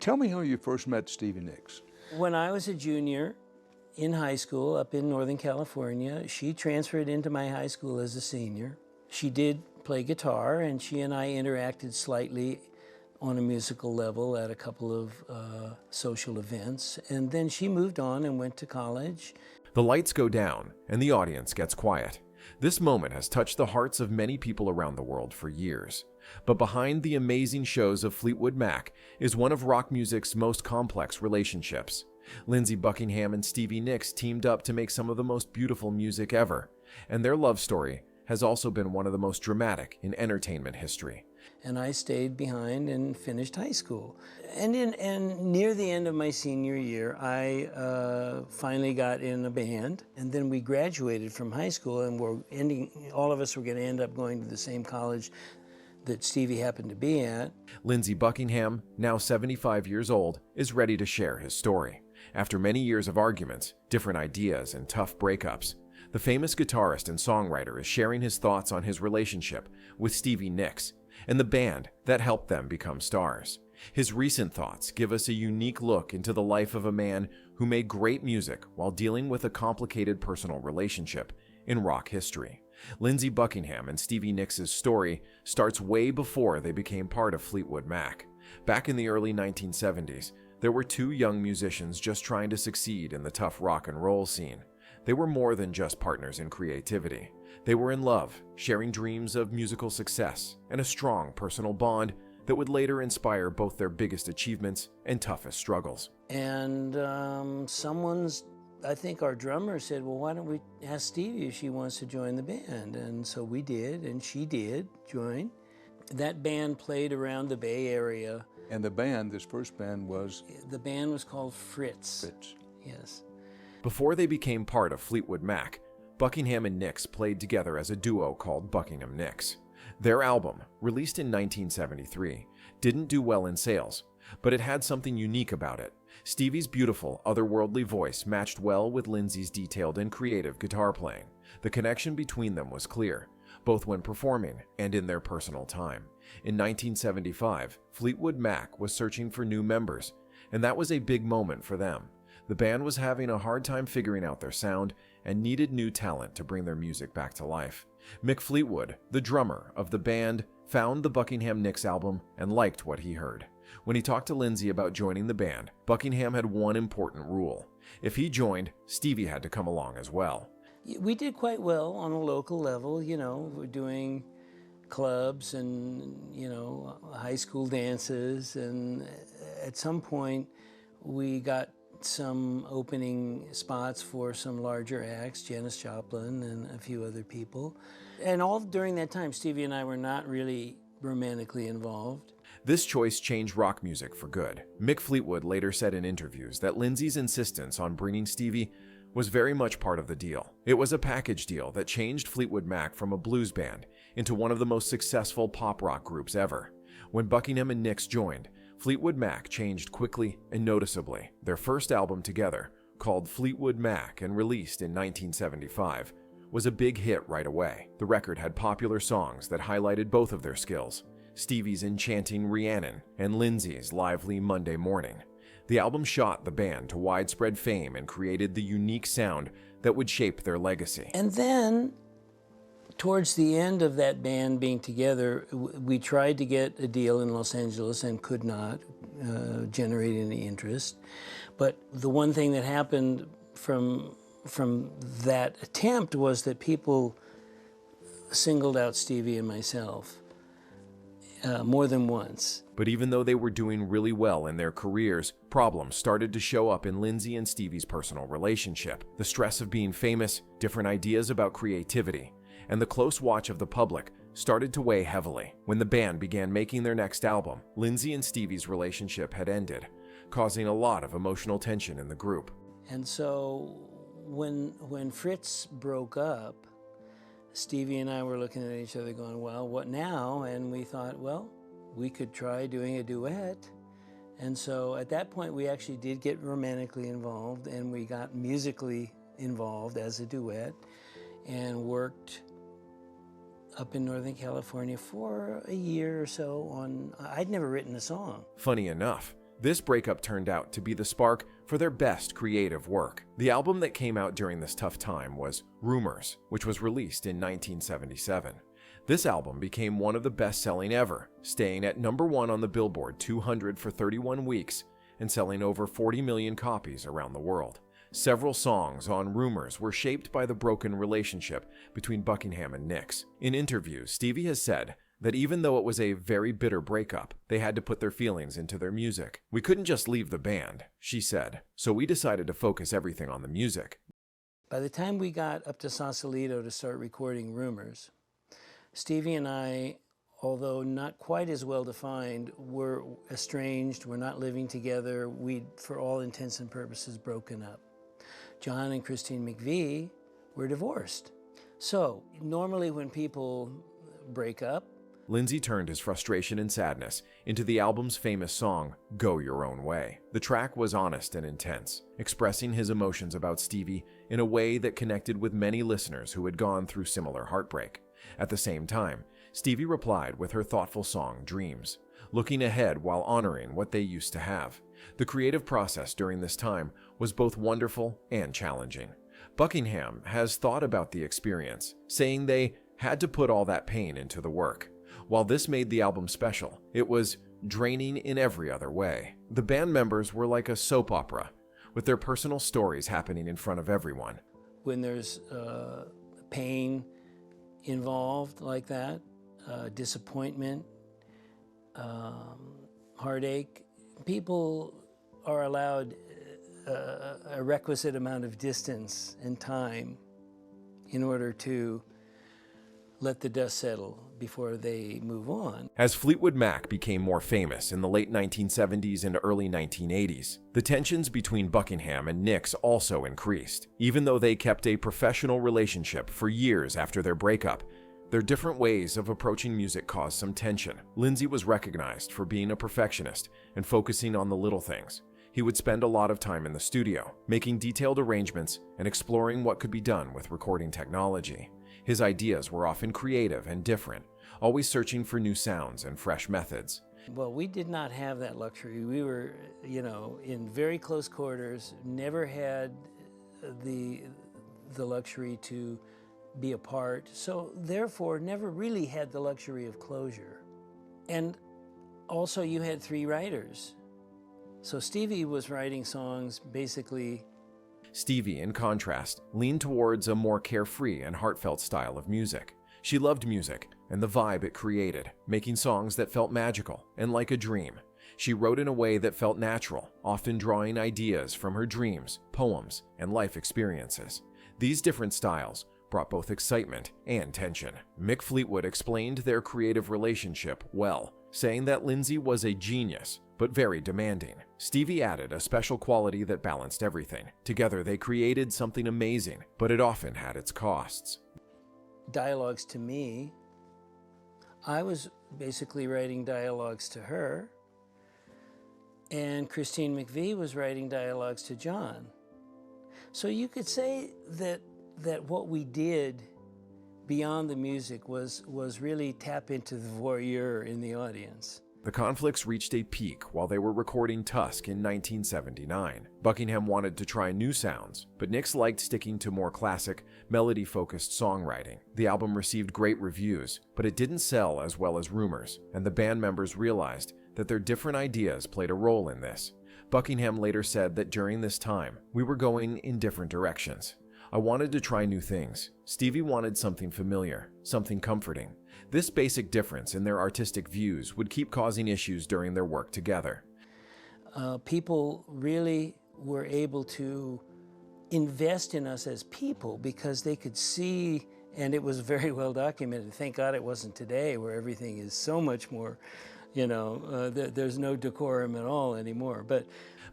Tell me how you first met Stevie Nicks. When I was a junior in high school up in Northern California, she transferred into my high school as a senior. She did play guitar, and she and I interacted slightly on a musical level at a couple of social events. And then she moved on and went to college. The lights go down, and the audience gets quiet. This moment has touched the hearts of many people around the world for years. But behind the amazing shows of Fleetwood Mac is one of rock music's most complex relationships. Lindsey Buckingham and Stevie Nicks teamed up to make some of the most beautiful music ever, and their love story has also been one of the most dramatic in entertainment history. And I stayed behind and finished high school. And near the end of my senior year, I finally got in a band. And then we graduated from high school, and all of us were going to end up going to the same college that Stevie happened to be at. Lindsey Buckingham, now 75 years old, is ready to share his story. After many years of arguments, different ideas, and tough breakups, the famous guitarist and songwriter is sharing his thoughts on his relationship with Stevie Nicks and the band that helped them become stars. His recent thoughts give us a unique look into the life of a man who made great music while dealing with a complicated personal relationship in rock history. Lindsey Buckingham and Stevie Nicks' story starts way before they became part of Fleetwood Mac. Back in the early 1970s, there were two young musicians just trying to succeed in the tough rock and roll scene. They were more than just partners in creativity. They were in love, sharing dreams of musical success and a strong personal bond that would later inspire both their biggest achievements and toughest struggles. And I think our drummer said, well, why don't we ask Stevie if she wants to join the band? And so we did, and she did join. That band played around the Bay Area. And the band, this first band was? The band was called Fritz. Fritz. Yes. Before they became part of Fleetwood Mac, Buckingham and Nicks played together as a duo called Buckingham Nicks. Their album, released in 1973, didn't do well in sales, but it had something unique about it. Stevie's beautiful, otherworldly voice matched well with Lindsey's detailed and creative guitar playing. The connection between them was clear, both when performing and in their personal time. In 1975, Fleetwood Mac was searching for new members, and that was a big moment for them. The band was having a hard time figuring out their sound and needed new talent to bring their music back to life. Mick Fleetwood, the drummer of the band, found the Buckingham Nicks album and liked what he heard. When he talked to Lindsey about joining the band, Buckingham had one important rule. If he joined, Stevie had to come along as well. We did quite well on a local level, we're doing clubs and, high school dances, and at some point we got some opening spots for some larger acts, Janis Joplin and a few other people. And all during that time, Stevie and I were not really romantically involved. This choice changed rock music for good. Mick Fleetwood later said in interviews that Lindsey's insistence on bringing Stevie was very much part of the deal. It was a package deal that changed Fleetwood Mac from a blues band into one of the most successful pop rock groups ever. When Buckingham and Nicks joined, Fleetwood Mac changed quickly and noticeably. Their first album together, called Fleetwood Mac and released in 1975, was a big hit right away. The record had popular songs that highlighted both of their skills, Stevie's enchanting Rhiannon and Lindsey's lively Monday Morning. The album shot the band to widespread fame and created the unique sound that would shape their legacy. And then, towards the end of that band being together, we tried to get a deal in Los Angeles and could not generate any interest. But the one thing that happened from that attempt was that people singled out Stevie and myself more than once. But even though they were doing really well in their careers, problems started to show up in Lindsey and Stevie's personal relationship. The stress of being famous, different ideas about creativity, and the close watch of the public started to weigh heavily. When the band began making their next album, Lindsey and Stevie's relationship had ended, causing a lot of emotional tension in the group. And so when Fritz broke up, Stevie and I were looking at each other going, well, what now? And we thought, well, we could try doing a duet. And so at that point, we actually did get romantically involved, and we got musically involved as a duet and worked up in Northern California for a year or so on. I'd never written a song. Funny enough, This breakup turned out to be the spark for their best creative work. The album that came out during this tough time was Rumours, which was released in 1977. This album became one of the best-selling ever, staying at #1 on the Billboard 200 for 31 weeks and selling over 40 million copies around the world. Several songs on Rumours were shaped by the broken relationship between Buckingham and Nicks. In interviews, Stevie has said that even though it was a very bitter breakup, they had to put their feelings into their music. "We couldn't just leave the band," she said, "so we decided to focus everything on the music." By the time we got up to Sausalito to start recording Rumours, Stevie and I, although not quite as well defined, were estranged, we're not living together, we'd, for all intents and purposes, broken up. John and Christine McVie were divorced. So normally when people break up, Lindsey turned his frustration and sadness into the album's famous song, Go Your Own Way. The track was honest and intense, expressing his emotions about Stevie in a way that connected with many listeners who had gone through similar heartbreak. At the same time, Stevie replied with her thoughtful song, Dreams, looking ahead while honoring what they used to have. The creative process during this time was both wonderful and challenging. Buckingham has thought about the experience, saying they had to put all that pain into the work. While this made the album special, it was draining in every other way. The band members were like a soap opera, with their personal stories happening in front of everyone. When there's pain involved like that, disappointment, heartache, people are allowed a requisite amount of distance and time in order to let the dust settle before they move on. As Fleetwood Mac became more famous in the late 1970s and early 1980s, the tensions between Buckingham and Nicks also increased. Even though they kept a professional relationship for years after their breakup, their different ways of approaching music caused some tension. Lindsey was recognized for being a perfectionist and focusing on the little things. He would spend a lot of time in the studio, making detailed arrangements and exploring what could be done with recording technology. His ideas were often creative and different, always searching for new sounds and fresh methods. Well, we did not have that luxury. We were, in very close quarters, never had the luxury to be apart, so therefore never really had the luxury of closure. And also you had 3 writers. So Stevie was writing songs basically. Stevie, in contrast, leaned towards a more carefree and heartfelt style of music. She loved music and the vibe it created, making songs that felt magical and like a dream. She wrote in a way that felt natural, often drawing ideas from her dreams, poems, and life experiences. These different styles brought both excitement and tension. Mick Fleetwood explained their creative relationship well, saying that Lindsey was a genius, but very demanding. Stevie added a special quality that balanced everything. Together they created something amazing, but it often had its costs. Dialogues to me, I was basically writing dialogues to her, and Christine McVie was writing dialogues to John. So you could say that what we did beyond the music was really tap into the voyeur in the audience. The conflicts reached a peak while they were recording Tusk in 1979. Buckingham wanted to try new sounds, but Nicks liked sticking to more classic, melody-focused songwriting. The album received great reviews, but it didn't sell as well as Rumours, and the band members realized that their different ideas played a role in this. Buckingham later said that during this time, we were going in different directions. I wanted to try new things. Stevie wanted something familiar, something comforting. This basic difference in their artistic views would keep causing issues during their work together. People really were able to invest in us as people because they could see, and it was very well documented. Thank God it wasn't today where everything is so much more, there's no decorum at all anymore. But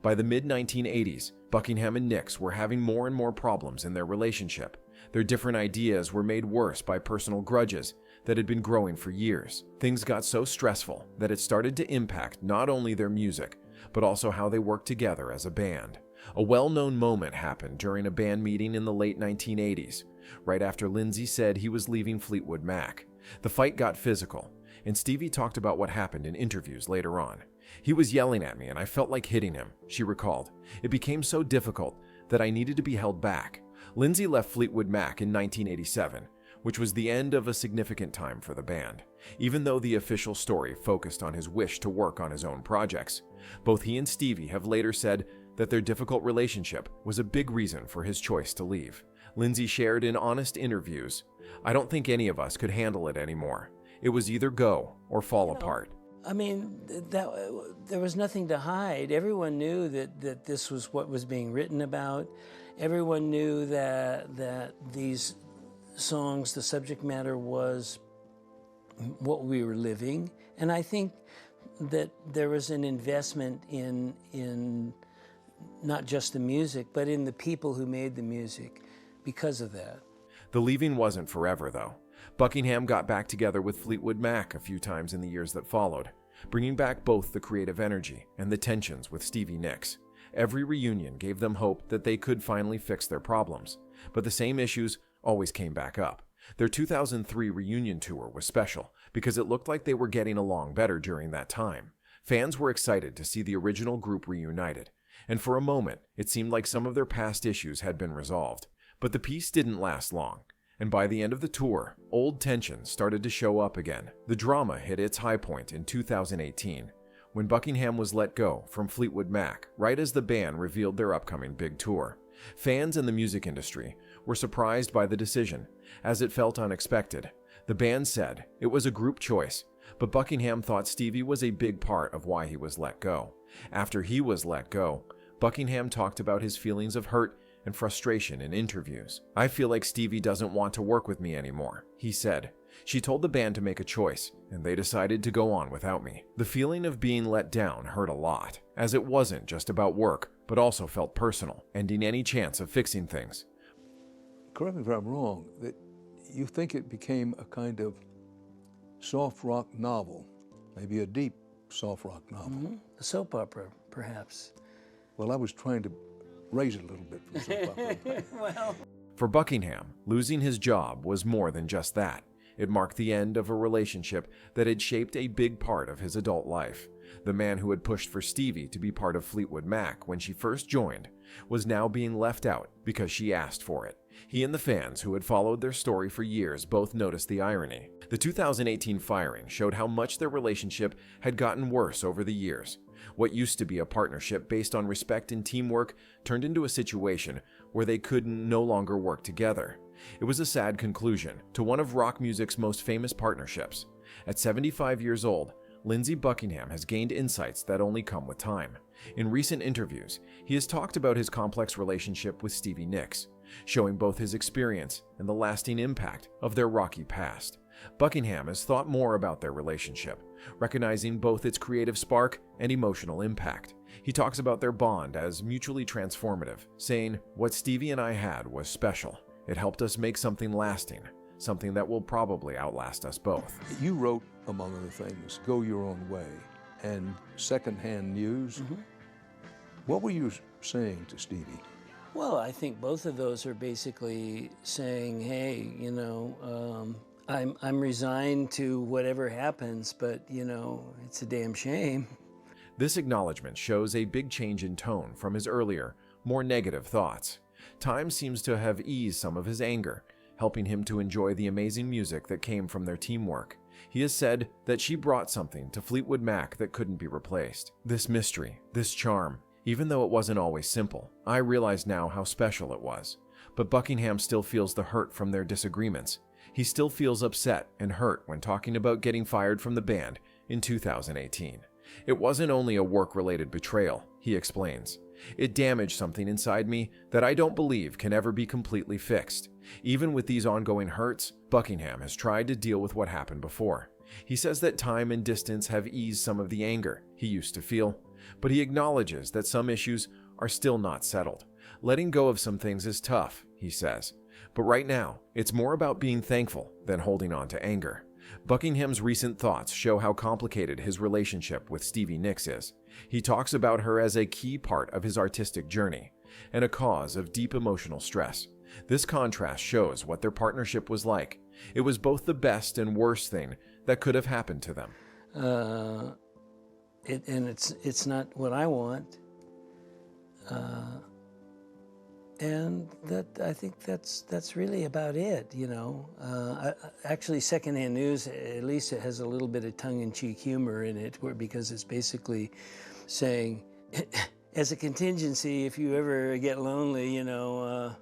by the mid-1980s, Buckingham and Nicks were having more and more problems in their relationship. Their different ideas were made worse by personal grudges that had been growing for years. Things got so stressful that it started to impact not only their music, but also how they worked together as a band. A well-known moment happened during a band meeting in the late 1980s, right after Lindsey said he was leaving Fleetwood Mac. The fight got physical, and Stevie talked about what happened in interviews later on. He was yelling at me and I felt like hitting him, she recalled. It became so difficult that I needed to be held back. Lindsey left Fleetwood Mac in 1987, which was the end of a significant time for the band. Even though the official story focused on his wish to work on his own projects, both he and Stevie have later said that their difficult relationship was a big reason for his choice to leave. Lindsey shared in honest interviews, "I don't think any of us could handle it anymore. It was either go or fall apart." I mean, there was nothing to hide. Everyone knew that this was what was being written about. Everyone knew that these songs, the subject matter was what we were living. And I think that there was an investment in not just the music, but in the people who made the music because of that. The leaving wasn't forever, though. Buckingham got back together with Fleetwood Mac a few times in the years that followed, bringing back both the creative energy and the tensions with Stevie Nicks. Every reunion gave them hope that they could finally fix their problems, but the same issues always came back up. Their 2003 reunion tour was special because it looked like they were getting along better during that time. Fans were excited to see the original group reunited, and for a moment, it seemed like some of their past issues had been resolved. But the peace didn't last long, and by the end of the tour, old tensions started to show up again. The drama hit its high point in 2018, when Buckingham was let go from Fleetwood Mac right as the band revealed their upcoming big tour. Fans in the music industry were surprised by the decision, as it felt unexpected. The band said it was a group choice, but Buckingham thought Stevie was a big part of why he was let go. After he was let go, Buckingham talked about his feelings of hurt and frustration in interviews. "I feel like Stevie doesn't want to work with me anymore," he said. "She told the band to make a choice, and they decided to go on without me." The feeling of being let down hurt a lot, as it wasn't just about work, but also felt personal, ending any chance of fixing things. Correct me if I'm wrong, that you think it became a kind of soft rock novel, maybe a deep soft rock novel. A soap opera, perhaps. Well, I was trying to raise it a little bit from soap opera. Well, For Buckingham, losing his job was more than just that. It marked the end of a relationship that had shaped a big part of his adult life. The man who had pushed for Stevie to be part of Fleetwood Mac when she first joined was now being left out because she asked for it. He and the fans who had followed their story for years both noticed the irony. The 2018 firing showed how much their relationship had gotten worse over the years. What used to be a partnership based on respect and teamwork turned into a situation where they could no longer work together. It was a sad conclusion to one of rock music's most famous partnerships. At 75 years old, Lindsey Buckingham has gained insights that only come with time. In recent interviews, he has talked about his complex relationship with Stevie Nicks, showing both his experience and the lasting impact of their rocky past. Buckingham has thought more about their relationship, recognizing both its creative spark and emotional impact. He talks about their bond as mutually transformative, saying, "What Stevie and I had was special. It helped us make something lasting, something that will probably outlast us both." You wrote, among other things, "Go Your Own Way" and "Secondhand News." What were you saying to Stevie? well, I think both of those are basically saying, hey, I'm resigned to whatever happens, but, it's a damn shame. This acknowledgement shows a big change in tone from his earlier, more negative thoughts. Time seems to have eased some of his anger, helping him to enjoy the amazing music that came from their teamwork. He has said that she brought something to Fleetwood Mac that couldn't be replaced. This mystery, this charm, even though it wasn't always simple, I realize now how special it was. But Buckingham still feels the hurt from their disagreements. He still feels upset and hurt when talking about getting fired from the band in 2018. It wasn't only a work-related betrayal, he explains. It damaged something inside me that I don't believe can ever be completely fixed. Even with these ongoing hurts, Buckingham has tried to deal with what happened before. He says that time and distance have eased some of the anger he used to feel, but he acknowledges that some issues are still not settled. Letting go of some things is tough, he says, but right now, it's more about being thankful than holding on to anger. Buckingham's recent thoughts show how complicated his relationship with Stevie Nicks is. He talks about her as a key part of his artistic journey and a cause of deep emotional stress. This contrast shows what their partnership was like. It was both the best and worst thing that could have happened to them. and it's not what I want. And that, I think that's really about it, you know. Actually, Secondhand News, at least it has a little bit of tongue-in-cheek humor in it, because it's basically saying, as a contingency, if you ever get lonely, you know.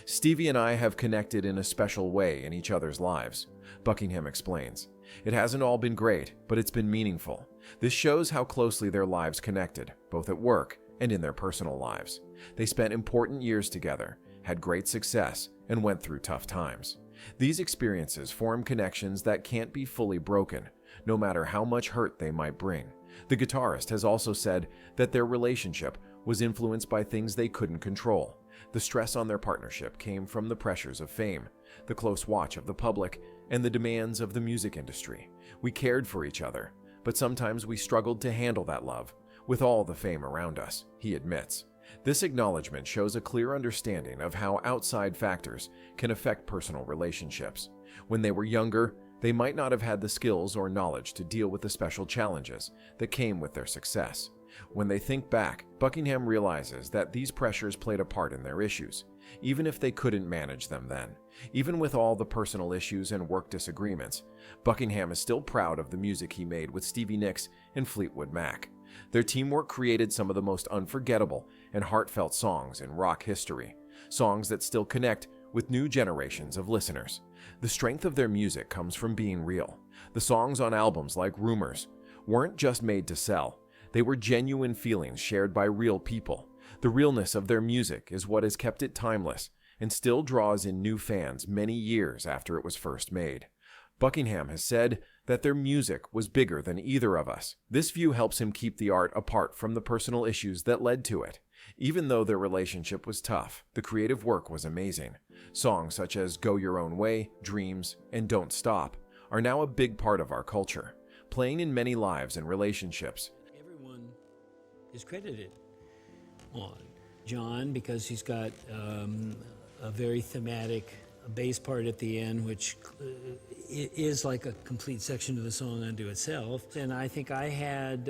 Stevie and I have connected in a special way in each other's lives, Buckingham explains. It hasn't all been great, but it's been meaningful. This shows how closely their lives connected, both at work and in their personal lives. They spent important years together, had great success, and went through tough times. These experiences form connections that can't be fully broken, no matter how much hurt they might bring. The guitarist has also said that their relationship was influenced by things they couldn't control. The stress on their partnership came from the pressures of fame, the close watch of the public, and the demands of the music industry. We cared for each other, but sometimes we struggled to handle that love, with all the fame around us, he admits. This acknowledgement shows a clear understanding of how outside factors can affect personal relationships. When they were younger, they might not have had the skills or knowledge to deal with the special challenges that came with their success. When they think back, Buckingham realizes that these pressures played a part in their issues, even if they couldn't manage them then. Even with all the personal issues and work disagreements, Buckingham is still proud of the music he made with Stevie Nicks and Fleetwood Mac. Their teamwork created some of the most unforgettable and heartfelt songs in rock history, songs that still connect with new generations of listeners. The strength of their music comes from being real. The songs on albums like Rumours weren't just made to sell. They were genuine feelings shared by real people. The realness of their music is what has kept it timeless and still draws in new fans many years after it was first made. Buckingham has said that their music was bigger than either of us. This view helps him keep the art apart from the personal issues that led to it. Even though their relationship was tough, the creative work was amazing. Songs such as Go Your Own Way, Dreams, and Don't Stop are now a big part of our culture, playing in many lives and relationships. Everyone is credited on John because he's got a very thematic bass part at the end, which is like a complete section of the song unto itself. And I think I had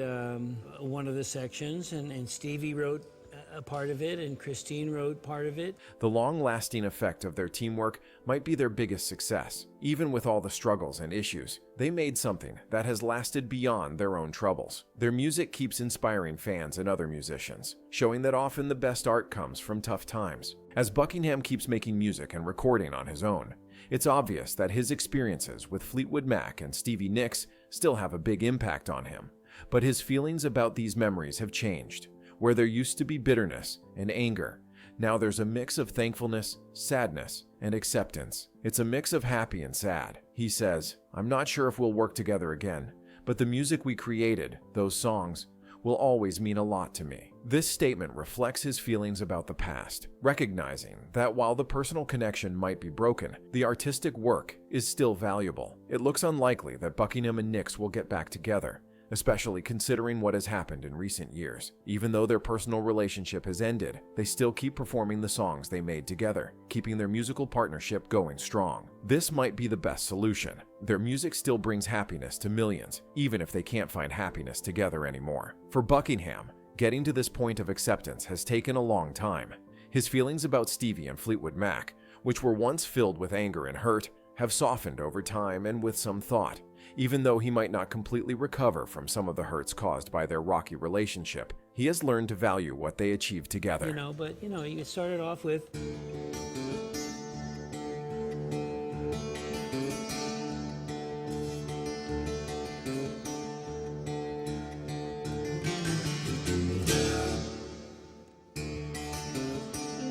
one of the sections, and Stevie wrote a part of it, and Christine wrote part of it. The long-lasting effect of their teamwork might be their biggest success. Even with all the struggles and issues, they made something that has lasted beyond their own troubles. Their music keeps inspiring fans and other musicians, showing that often the best art comes from tough times. As Buckingham keeps making music and recording on his own, it's obvious that his experiences with Fleetwood Mac and Stevie Nicks still have a big impact on him. But his feelings about these memories have changed. Where there used to be bitterness and anger, now there's a mix of thankfulness, sadness, and acceptance. It's a mix of happy and sad. He says, "I'm not sure if we'll work together again, but the music we created, those songs, will always mean a lot to me." This statement reflects his feelings about the past, recognizing that while the personal connection might be broken, the artistic work is still valuable. It looks unlikely that Buckingham and Nicks will get back together, especially considering what has happened in recent years. Even though their personal relationship has ended, they still keep performing the songs they made together, keeping their musical partnership going strong. This might be the best solution. Their music still brings happiness to millions, even if they can't find happiness together anymore. For Buckingham, getting to this point of acceptance has taken a long time. His feelings about Stevie and Fleetwood Mac, which were once filled with anger and hurt, have softened over time and with some thought. Even though he might not completely recover from some of the hurts caused by their rocky relationship, he has learned to value what they achieved together. But you started off with...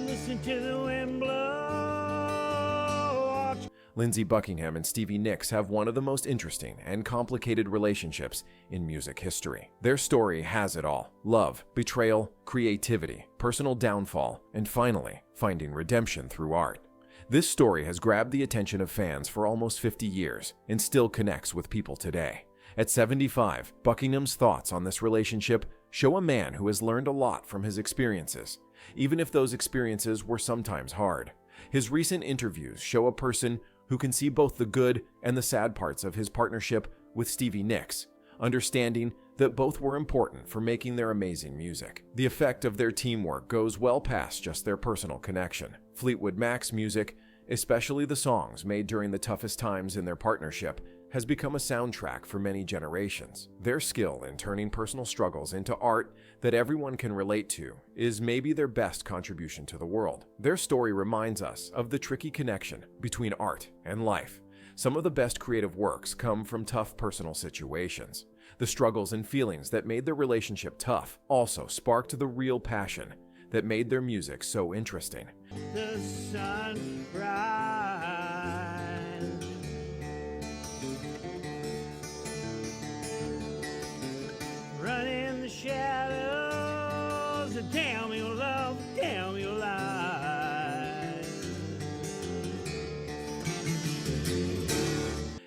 Listen to the wind blow. Lindsey Buckingham and Stevie Nicks have one of the most interesting and complicated relationships in music history. Their story has it all: love, betrayal, creativity, personal downfall, and finally, finding redemption through art. This story has grabbed the attention of fans for almost 50 years and still connects with people today. At 75, Buckingham's thoughts on this relationship show a man who has learned a lot from his experiences, even if those experiences were sometimes hard. His recent interviews show a person who can see both the good and the sad parts of his partnership with Stevie Nicks, understanding that both were important for making their amazing music. The effect of their teamwork goes well past just their personal connection. Fleetwood Mac's music, especially the songs made during the toughest times in their partnership, has become a soundtrack for many generations. Their skill in turning personal struggles into art that everyone can relate to is maybe their best contribution to the world. Their story reminds us of the tricky connection between art and life. Some of the best creative works come from tough personal situations. The struggles and feelings that made their relationship tough also sparked the real passion that made their music so interesting. The sunrise, running the shadows, damn your love, damn your lies.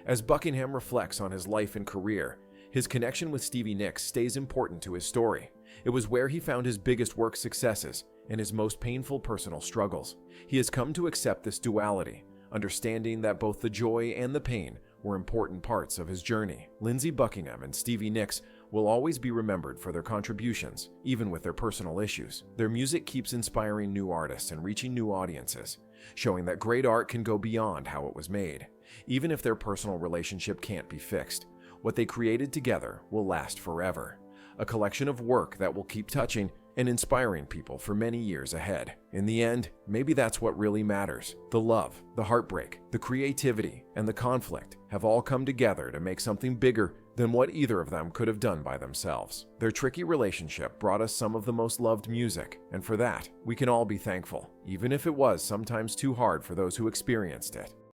As Buckingham reflects on his life and career, his connection with Stevie Nicks stays important to his story. It was where he found his biggest work successes and his most painful personal struggles. He has come to accept this duality, understanding that both the joy and the pain were important parts of his journey. Lindsey Buckingham and Stevie Nicks will always be remembered for their contributions, even with their personal issues. Their music keeps inspiring new artists and reaching new audiences, showing that great art can go beyond how it was made. Even if their personal relationship can't be fixed, what they created together will last forever. A collection of work that will keep touching and inspiring people for many years ahead. In the end, maybe that's what really matters. The love, the heartbreak, the creativity, and the conflict have all come together to make something bigger than what either of them could have done by themselves. Their tricky relationship brought us some of the most loved music, and for that, we can all be thankful, even if it was sometimes too hard for those who experienced it.